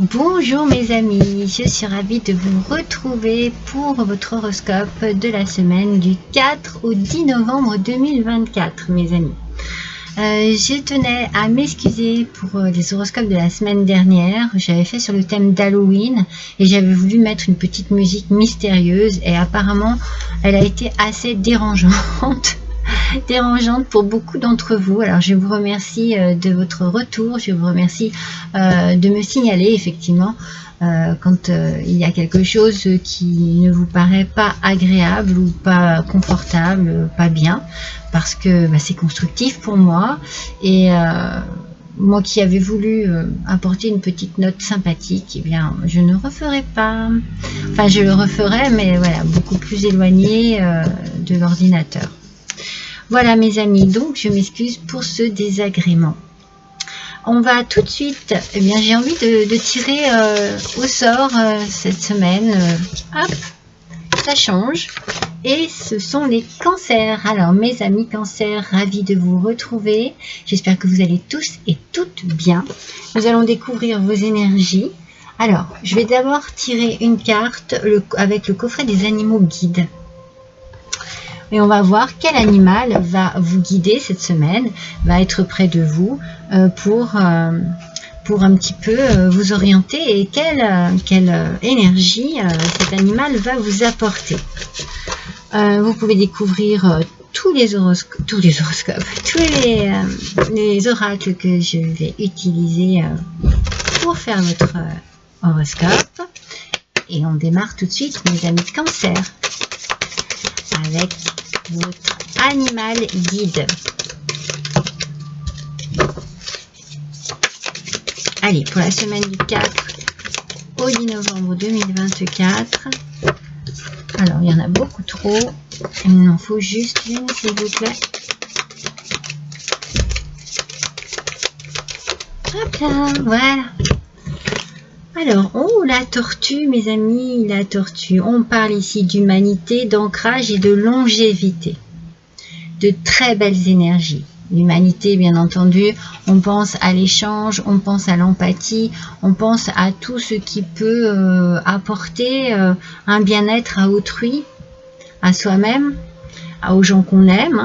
Bonjour mes amis, je suis ravie de vous retrouver pour votre horoscope de la semaine du 4 au 10 novembre 2024 mes amis. Je tenais à m'excuser pour les horoscopes de la semaine dernière. J'avais fait sur le thème d'Halloween et j'avais voulu mettre une petite musique mystérieuse et apparemment elle a été assez dérangeante pour beaucoup d'entre vous. Alors je vous remercie de votre retour, je vous remercie de me signaler effectivement quand il y a quelque chose qui ne vous paraît pas agréable ou pas confortable, pas bien, parce que c'est constructif pour moi et moi qui avais voulu apporter une petite note sympathique, eh bien je ne referai pas, enfin je le referai mais voilà, beaucoup plus éloigné de l'ordinateur. Voilà mes amis, donc je m'excuse pour ce désagrément. On va tout de suite, eh bien j'ai envie de tirer au sort cette semaine. Hop, ça change. Et ce sont les cancers. Alors mes amis cancers, ravis de vous retrouver. J'espère que vous allez tous et toutes bien. Nous allons découvrir vos énergies. Alors, je vais d'abord tirer une carte avec le coffret des animaux guides. Et on va voir quel animal va vous guider cette semaine, va être près de vous pour un petit peu vous orienter et quelle énergie cet animal va vous apporter. Vous pouvez découvrir tous les oracles que je vais utiliser pour faire votre horoscope. Et on démarre tout de suite, mes amis de cancer, avec votre animal guide. Allez, pour la semaine du 4 au 10 novembre 2024. Alors, il y en a beaucoup trop. Il en faut juste une, s'il vous plaît. Hop là, voilà. Alors, oh, la tortue, mes amis, la tortue. On parle ici d'humanité, d'ancrage et de longévité. De très belles énergies. L'humanité, bien entendu, on pense à l'échange, on pense à l'empathie, on pense à tout ce qui peut apporter un bien-être à autrui, à soi-même, aux gens qu'on aime,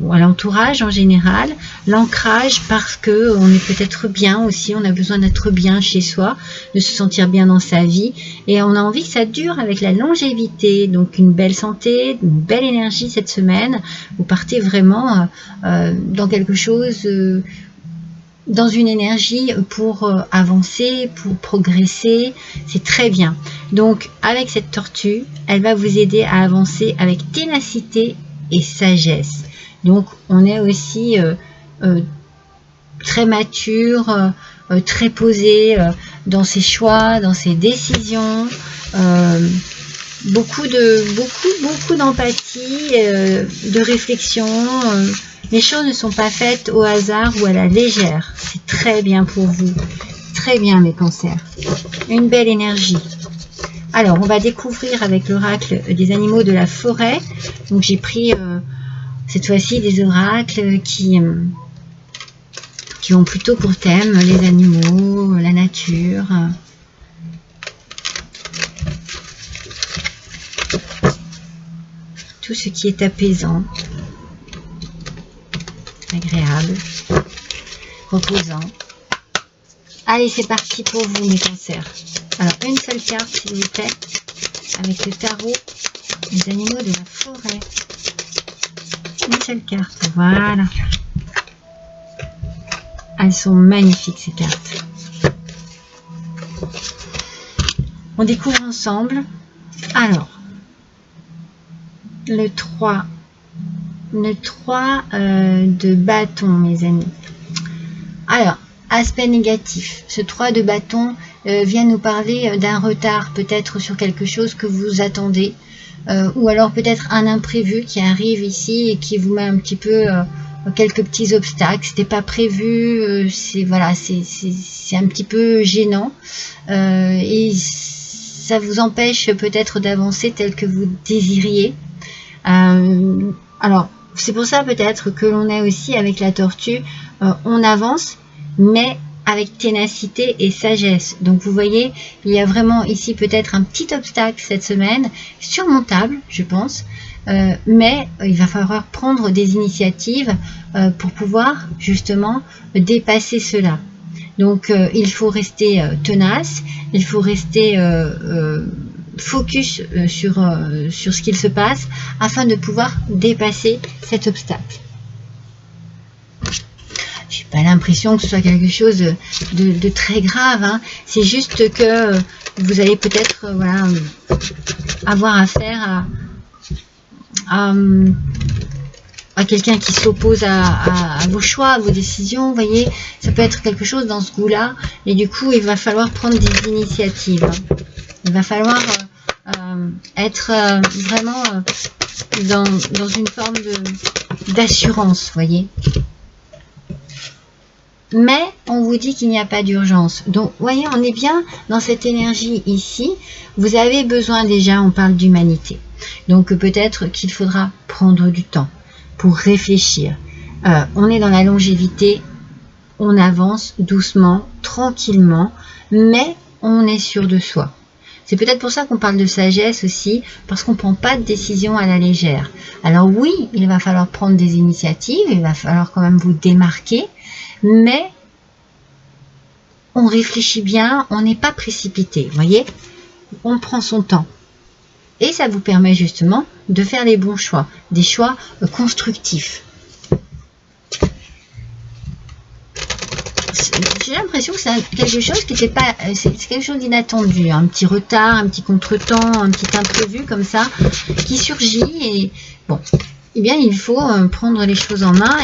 ou à l'entourage en général. L'ancrage parce que on est peut-être bien aussi, on a besoin d'être bien chez soi, de se sentir bien dans sa vie, et on a envie que ça dure avec la longévité. Donc une belle santé, une belle énergie cette semaine. Vous partez vraiment dans quelque chose, dans une énergie pour avancer, pour progresser. C'est très bien. Donc avec cette tortue, elle va vous aider à avancer avec ténacité et sagesse. Donc on est aussi très mature, très posé dans ses choix, dans ses décisions. Beaucoup d'empathie, de réflexion. Les choses ne sont pas faites au hasard ou à la légère. C'est très bien pour vous. Très bien mes cancers. Une belle énergie. Alors, on va découvrir avec l'oracle des animaux de la forêt. Donc, j'ai pris cette fois-ci des oracles qui ont plutôt pour thème les animaux, la nature. Tout ce qui est apaisant, agréable, reposant. Allez, c'est parti pour vous, mes cancers. Alors, une seule carte, s'il vous plaît, avec le tarot des animaux de la forêt. Une seule carte, voilà. Elles sont magnifiques, ces cartes. On découvre ensemble. Alors, le 3 de bâton, mes amis. Alors, aspect négatif. Ce 3 de bâton vient nous parler d'un retard peut-être sur quelque chose que vous attendez, ou alors peut-être un imprévu qui arrive ici et qui vous met un petit peu quelques petits obstacles. C'était pas prévu, c'est voilà, c'est un petit peu gênant et ça vous empêche peut-être d'avancer tel que vous désiriez. Alors, c'est pour ça peut-être que l'on est aussi avec la tortue, on avance, mais avec ténacité et sagesse. Donc vous voyez, il y a vraiment ici peut-être un petit obstacle cette semaine, surmontable je pense, mais il va falloir prendre des initiatives pour pouvoir justement dépasser cela. Donc il faut rester tenace, il faut rester focus sur ce qu'il se passe afin de pouvoir dépasser cet obstacle. J'ai pas l'impression que ce soit quelque chose de très grave, hein. C'est juste que vous allez peut-être voilà, avoir affaire à quelqu'un qui s'oppose à vos choix, à vos décisions, vous voyez, ça peut être quelque chose dans ce goût-là, et du coup, il va falloir prendre des initiatives. Hein. Il va falloir être vraiment dans une forme d'assurance, vous voyez. Mais on vous dit qu'il n'y a pas d'urgence. Donc, vous voyez, on est bien dans cette énergie ici. Vous avez besoin déjà, on parle d'humanité. Donc, peut-être qu'il faudra prendre du temps pour réfléchir. On est dans la longévité, on avance doucement, tranquillement, mais on est sûr de soi. C'est peut-être pour ça qu'on parle de sagesse aussi, parce qu'on ne prend pas de décision à la légère. Alors oui, il va falloir prendre des initiatives, il va falloir quand même vous démarquer, mais on réfléchit bien, on n'est pas précipité, vous voyez, on prend son temps. Et ça vous permet justement de faire les bons choix, des choix constructifs. J'ai l'impression que c'est quelque chose qui n'était pas, c'est quelque chose d'inattendu, un petit retard, un petit contretemps, un petit imprévu comme ça, qui surgit et bon, eh bien il faut prendre les choses en main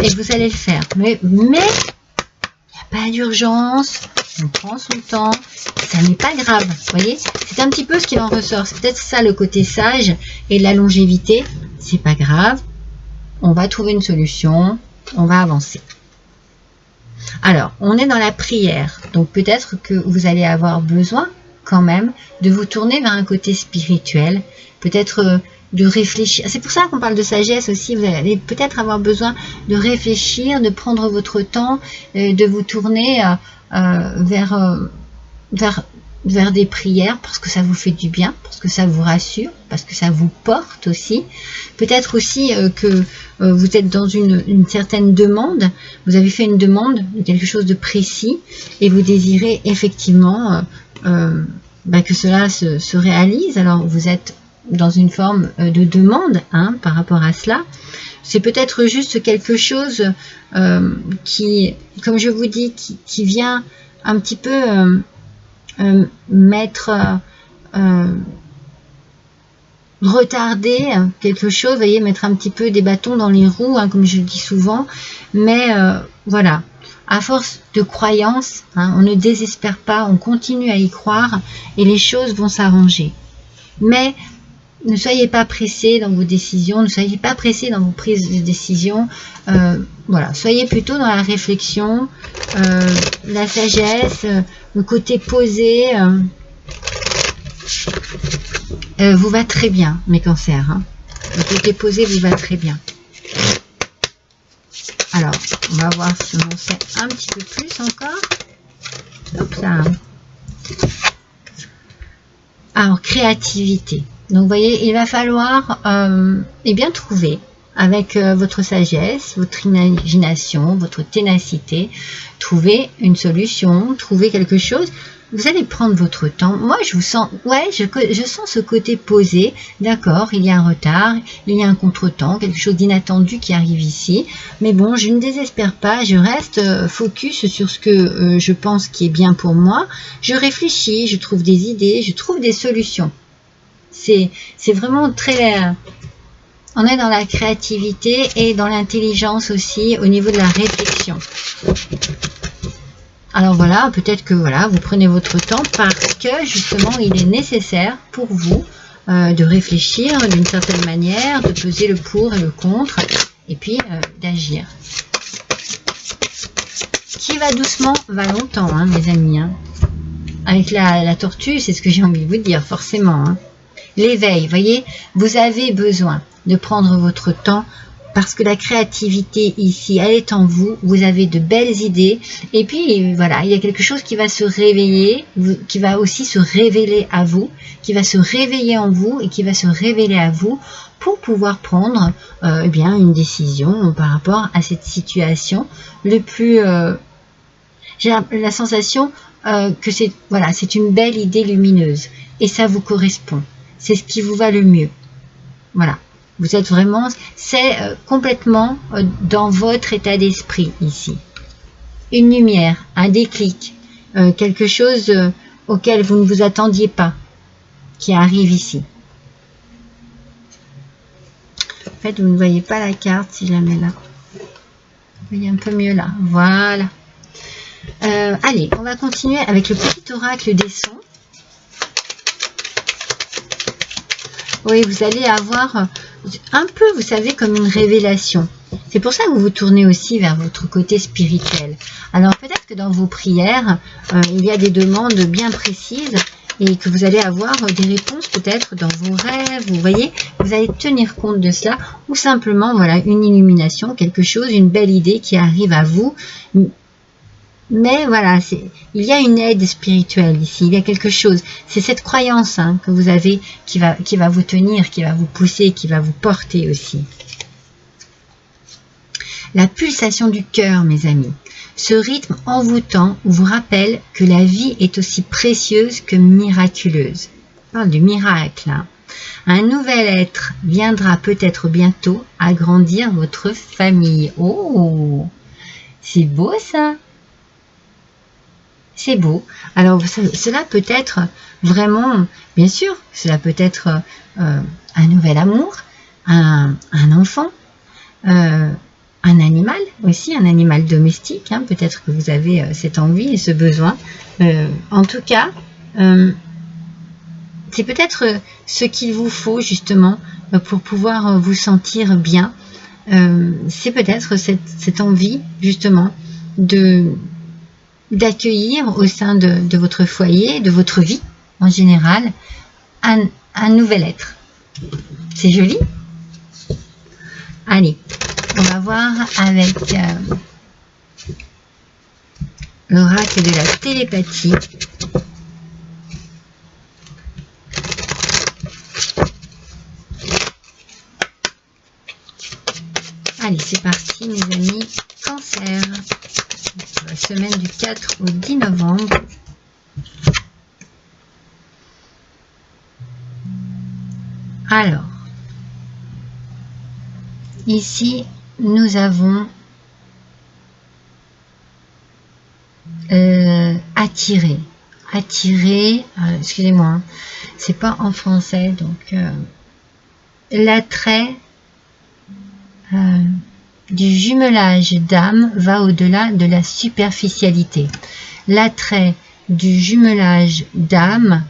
et vous allez le faire. Mais il n'y a pas d'urgence, on prend son temps, ça n'est pas grave, vous voyez, c'est un petit peu ce qu'il en ressort, c'est peut-être ça le côté sage et la longévité, c'est pas grave, on va trouver une solution, on va avancer. Alors, on est dans la prière, donc peut-être que vous allez avoir besoin quand même de vous tourner vers un côté spirituel, peut-être de réfléchir. C'est pour ça qu'on parle de sagesse aussi, vous allez peut-être avoir besoin de réfléchir, de prendre votre temps, de vous tourner vers des prières parce que ça vous fait du bien, parce que ça vous rassure, parce que ça vous porte aussi. Peut-être aussi que vous êtes dans une certaine demande, vous avez fait une demande de quelque chose de précis et vous désirez effectivement que cela se réalise. Alors vous êtes dans une forme de demande par rapport à cela. C'est peut-être juste quelque chose qui, comme je vous dis, qui vient un petit peu retarder quelque chose, vous voyez, mettre un petit peu des bâtons dans les roues, comme je le dis souvent, mais voilà, à force de croyance, on ne désespère pas, on continue à y croire et les choses vont s'arranger. Mais ne soyez pas pressés dans vos décisions, ne soyez pas pressés dans vos prises de décision, voilà, soyez plutôt dans la réflexion, la sagesse, le côté posé, vous va très bien, mes cancers. Le côté posé vous va très bien. Alors, on va voir si on sait un petit peu plus encore. Hop là. Alors, créativité. Donc, vous voyez, il va falloir bien trouver avec votre sagesse, votre imagination, votre ténacité, trouver une solution, trouver quelque chose. Vous allez prendre votre temps. Moi, je vous sens, ouais, je sens ce côté posé. D'accord, il y a un retard, il y a un contretemps, quelque chose d'inattendu qui arrive ici. Mais bon, je ne désespère pas. Je reste focus sur ce que je pense qui est bien pour moi. Je réfléchis, je trouve des idées, je trouve des solutions. C'est vraiment très... on est dans la créativité et dans l'intelligence aussi au niveau de la réflexion. Alors voilà, peut-être que voilà, vous prenez votre temps parce que justement il est nécessaire pour vous de réfléchir d'une certaine manière, de peser le pour et le contre et puis d'agir. Qui va doucement va longtemps, mes amis. Avec la tortue, c'est ce que j'ai envie de vous dire, forcément. L'éveil, voyez, vous avez besoin de prendre votre temps parce que la créativité ici, elle est en vous, vous avez de belles idées, et puis voilà, il y a quelque chose qui va se réveiller, qui va aussi se révéler à vous, qui va se réveiller en vous et qui va se révéler à vous pour pouvoir prendre eh bien, une décision par rapport à cette situation le plus... j'ai la sensation que c'est voilà, c'est une belle idée lumineuse et ça vous correspond, c'est ce qui vous va le mieux. Voilà. Vous êtes vraiment, c'est complètement dans votre état d'esprit ici. Une lumière, un déclic, quelque chose auquel vous ne vous attendiez pas, qui arrive ici. En fait, vous ne voyez pas la carte si je la mets là. Vous voyez un peu mieux là. Voilà. Allez, on va continuer avec le petit oracle des sons. Oui, vous allez avoir un peu, vous savez, comme une révélation. C'est pour ça que vous vous tournez aussi vers votre côté spirituel. Alors peut-être que dans vos prières, il y a des demandes bien précises et que vous allez avoir des réponses peut-être dans vos rêves. Vous voyez, vous allez tenir compte de cela ou simplement, voilà, une illumination, quelque chose, une belle idée qui arrive à vous. Mais voilà, il y a une aide spirituelle ici, il y a quelque chose. C'est cette croyance que vous avez qui va vous tenir, qui va vous pousser, qui va vous porter aussi. La pulsation du cœur, mes amis. Ce rythme envoûtant vous rappelle que la vie est aussi précieuse que miraculeuse. On parle du miracle. Un nouvel être viendra peut-être bientôt agrandir votre famille. Oh, c'est beau ça! C'est beau. Alors, cela peut être vraiment, bien sûr, cela peut être un nouvel amour, un enfant, un animal aussi, un animal domestique. Peut-être que vous avez cette envie et ce besoin. En tout cas, c'est peut-être ce qu'il vous faut justement pour pouvoir vous sentir bien. C'est peut-être cette envie justement d'accueillir au sein de votre foyer, de votre vie en général, un nouvel être. C'est joli. Allez, on va voir avec l'oracle de la télépathie. Allez, c'est parti mes amis. Cancer. La semaine du 4 au 10 novembre. Alors, ici, nous avons attiré, excusez-moi, c'est pas en français, donc l'attrait du jumelage d'âme va au-delà de la superficialité. L'attrait du jumelage d'âme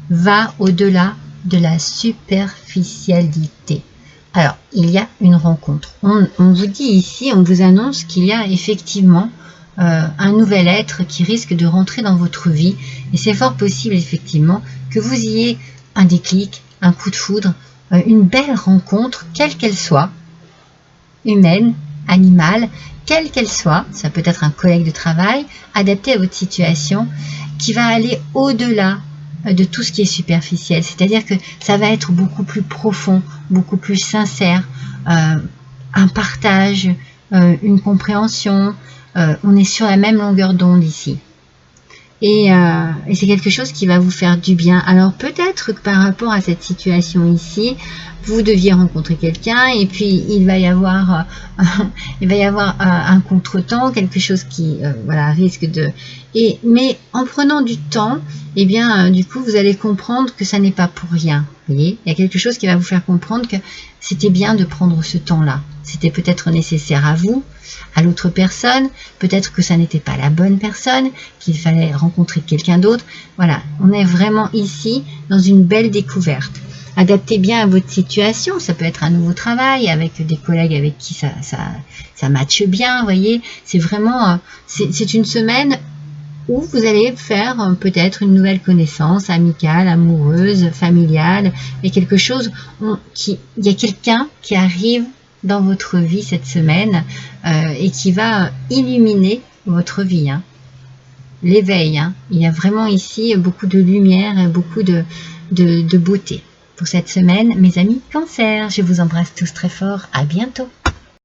va au-delà de la superficialité. Alors, il y a une rencontre. On vous dit ici, on vous annonce qu'il y a effectivement un nouvel être qui risque de rentrer dans votre vie. Et c'est fort possible, effectivement, que vous ayez un déclic, un coup de foudre, une belle rencontre, quelle qu'elle soit, humaine, animale, quelle qu'elle soit, ça peut être un collègue de travail, adapté à votre situation, qui va aller au-delà de tout ce qui est superficiel. C'est-à-dire que ça va être beaucoup plus profond, beaucoup plus sincère, un partage, une compréhension, on est sur la même longueur d'onde ici. Et c'est quelque chose qui va vous faire du bien. Alors peut-être que par rapport à cette situation ici, vous deviez rencontrer quelqu'un et puis il va y avoir un contretemps, quelque chose qui voilà, risque de... mais en prenant du temps, eh bien du coup vous allez comprendre que ça n'est pas pour rien. Vous voyez, il y a quelque chose qui va vous faire comprendre que c'était bien de prendre ce temps-là. C'était peut-être nécessaire à vous, à l'autre personne, peut-être que ça n'était pas la bonne personne, qu'il fallait rencontrer quelqu'un d'autre. Voilà, on est vraiment ici dans une belle découverte. Adaptez bien à votre situation, ça peut être un nouveau travail avec des collègues avec qui ça matche bien, vous voyez. C'est vraiment, c'est une semaine où vous allez faire peut-être une nouvelle connaissance amicale, amoureuse, familiale, mais quelque chose, il y a quelqu'un qui arrive dans votre vie cette semaine et qui va illuminer votre vie. L'éveil, il y a vraiment ici beaucoup de lumière et beaucoup de beauté pour cette semaine. Mes amis Cancer, je vous embrasse tous très fort. À bientôt.